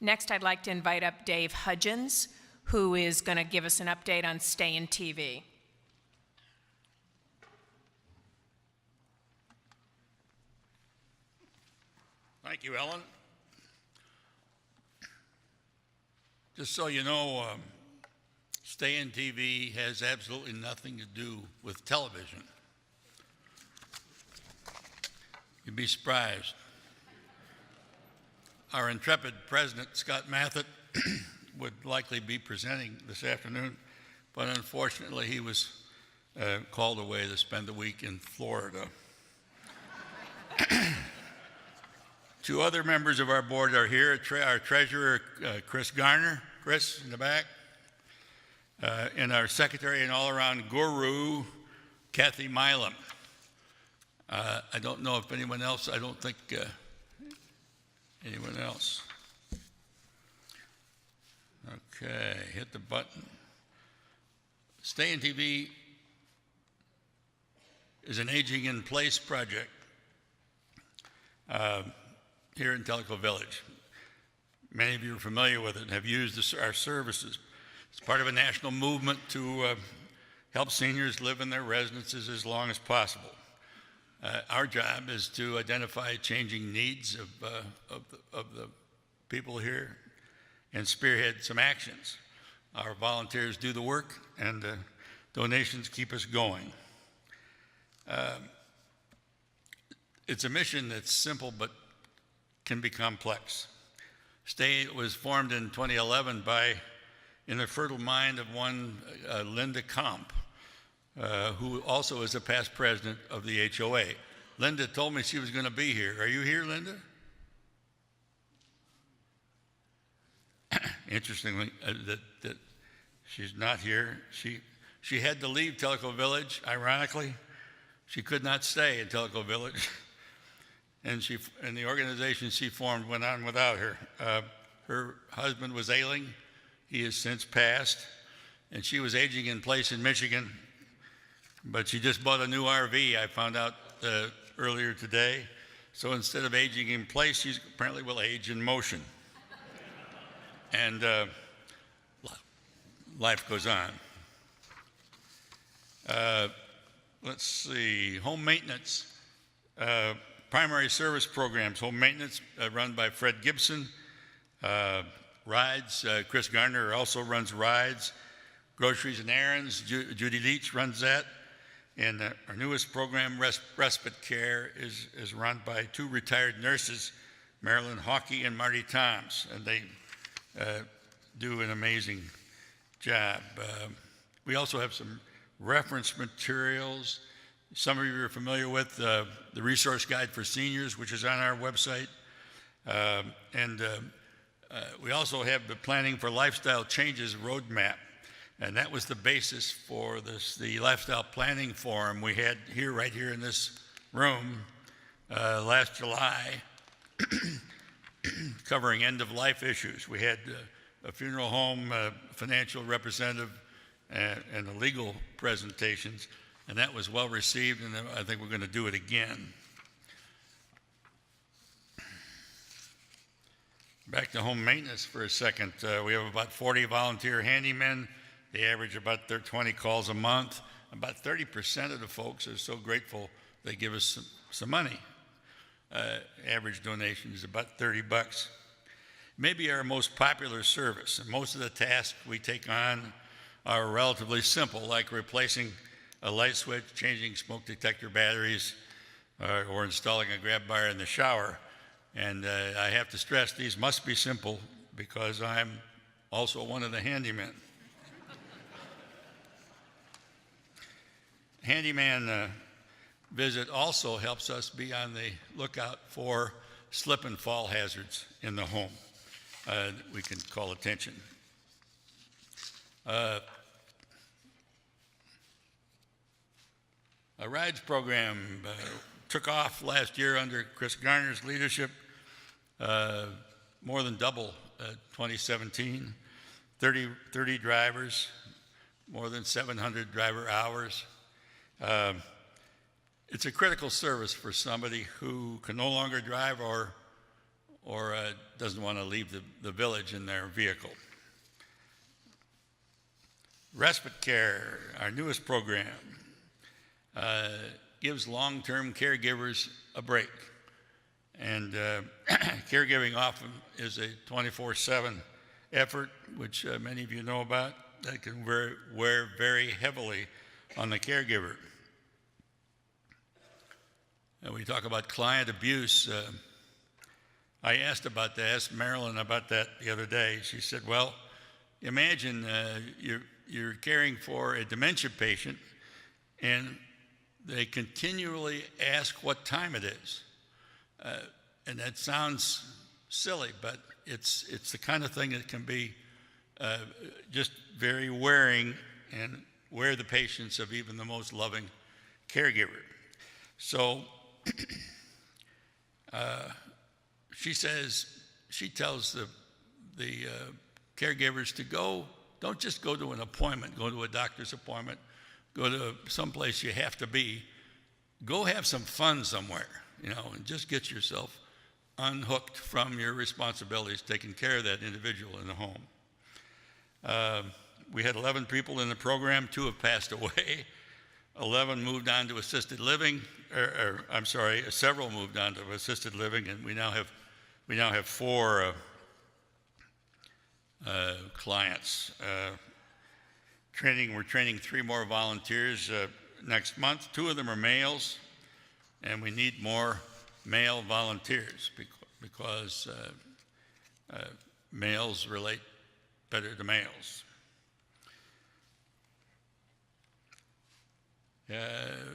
Next, I'd like to invite up Dave Hudgens, who is going to give us an update on StayInTV. Thank you, Ellen. Just so you know, StayInTV has absolutely nothing to do with television. You'd be surprised. Our intrepid president, Scott Mathett, would likely be presenting this afternoon, but unfortunately he was called away to spend the week in Florida. Two other members of our board are here. Our treasurer, Chris Garner, Chris in the back, and our secretary and all-around guru, Kathy Milam. I don't know if anyone else, I don't think anyone else. Okay, hit the button. StayInTV is an aging in place project here in Tellico Village. Many of you are familiar with it and have used our services. It's part of a national movement to help seniors live in their residences as long as possible. Our job is to identify changing needs of the people here and spearhead some actions. Our volunteers do the work, and donations keep us going. It's a mission that's simple but can be complex. Stay was formed in 2011 in the fertile mind of one Linda Komp, who also is a past president of the HOA. Linda told me she was going to be here. Are you here, Linda? Interestingly, that she's not here. She had to leave Tellico Village. Ironically, she could not stay in Tellico Village, and the organization she formed went on without her. Her husband was ailing. He has since passed, and she was aging in place in Michigan, but she just bought a new RV, I found out earlier today. So instead of aging in place, she apparently will age in motion. And life goes on. Let's see, home maintenance, primary service programs, home maintenance run by Fred Gibson. Rides, Chris Garner also runs rides. Groceries and errands, Judy Leach runs that. And our newest program, respite care, is run by two retired nurses, Marilyn Hawkey and Marty Toms, and they do an amazing job. We also have some reference materials. Some of you are familiar with the resource guide for seniors, which is on our website. We also have the Planning for Lifestyle Changes roadmap, and that was the basis for the Lifestyle Planning Forum we had right here in this room last July, covering end-of-life issues. We had a funeral home, financial representative, and the legal presentations, and that was well received, and I think we're going to do it again. Back to home maintenance for a second. We have about 40 volunteer handymen. They average about 20 calls a month. About 30% of the folks are so grateful they give us some money. Average donation is about $30. Maybe our most popular service, and most of the tasks we take on are relatively simple, like replacing a light switch, changing smoke detector batteries, or installing a grab bar in the shower. And I have to stress, these must be simple because I'm also one of the handymen. Handyman visit also helps us be on the lookout for slip and fall hazards in the home. We can call attention. A rides program took off last year under Chris Garner's leadership, more than double 2017, 30 drivers, more than 700 driver hours. It's a critical service for somebody who can no longer drive or doesn't want to leave the village in their vehicle. Respite care, our newest program, gives long-term caregivers a break. And caregiving often is a 24/7 effort, which many of you know about, that can wear very heavily on the caregiver. And we talk about client abuse. I asked Marilyn about that the other day. She said, well, imagine you're caring for a dementia patient and they continually ask what time it is. And that sounds silly, but it's the kind of thing that can be just very wearing and wear the patience of even the most loving caregiver. So she tells the caregivers to don't just go to an appointment, go to a doctor's appointment, go to someplace you have to be. Go have some fun somewhere, and just get yourself unhooked from your responsibilities, taking care of that individual in the home. We had 11 people in the program. 2 have passed away. 11 moved on to assisted living, several moved on to assisted living, and we now have 4 clients. We're training 3 more volunteers next month. 2 of them are males, and we need more male volunteers because males relate better to males.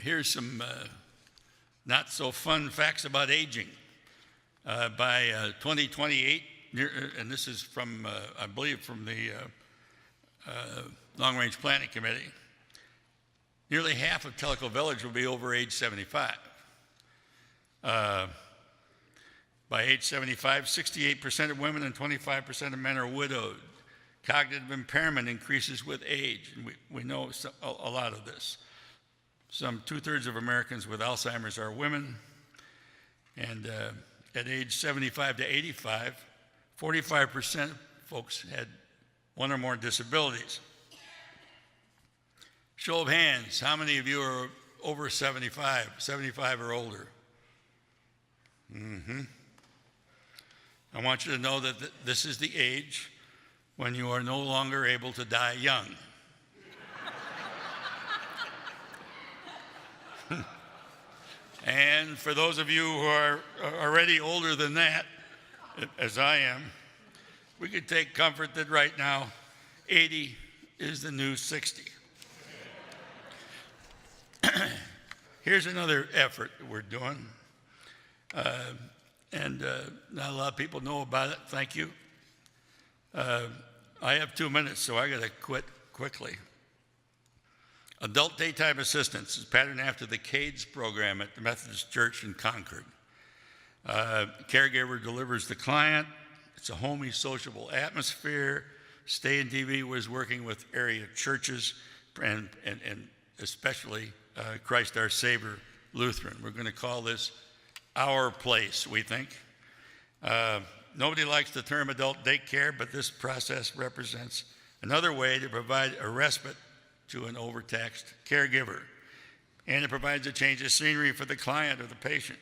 Here's some not so fun facts about aging. By 2028, and this is from, I believe, from the Long Range Planning Committee, nearly half of Tellico Village will be over age 75. By age 75, 68% of women and 25% of men are widowed. Cognitive impairment increases with age, and we know a lot of this. Some 2/3 of Americans with Alzheimer's are women, and at age 75 to 85, 45% of folks had 1 or more disabilities. Show of hands, how many of you are over 75 or older? I want you to know that this is the age when you are no longer able to die young. And for those of you who are already older than that, as I am, we could take comfort that right now, 80 is the new 60. Here's another effort that we're doing, and not a lot of people know about it. Thank you. I have 2 minutes, so I got to quit quickly. Adult daytime assistance is patterned after the CADES program at the Methodist Church in Concord. Caregiver delivers the client. It's a homey, sociable atmosphere. StayInTV was working with area churches and especially Christ Our Savior Lutheran. We're going to call this our place, we think. Nobody likes the term adult daycare, but this process represents another way to provide a respite to an overtaxed caregiver. And it provides a change of scenery for the client or the patient.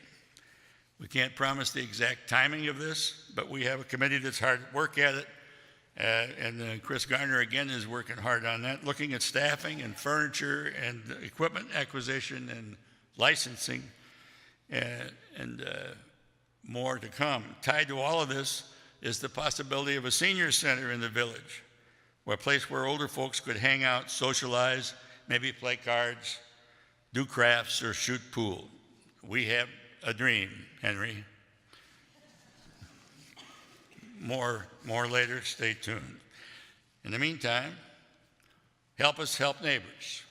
We can't promise the exact timing of this, but we have a committee that's hard at work at it. And Chris Garner, again, is working hard on that, looking at staffing and furniture and equipment acquisition and licensing and more to come. Tied to all of this is the possibility of a senior center in the village, a place where older folks could hang out, socialize, maybe play cards, do crafts, or shoot pool. We have a dream, Henry. More later, stay tuned. In the meantime, help us help neighbors.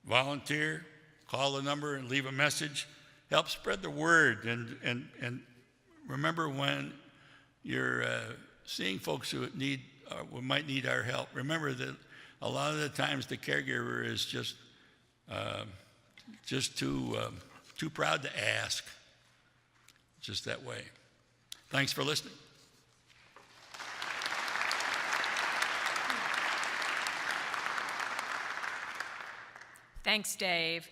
Volunteer, call the number and leave a message. Help spread the word, and remember when you're seeing folks who might need our help, remember that a lot of the times the caregiver is just too proud to ask. Just that way. Thanks for listening. Thanks, Dave.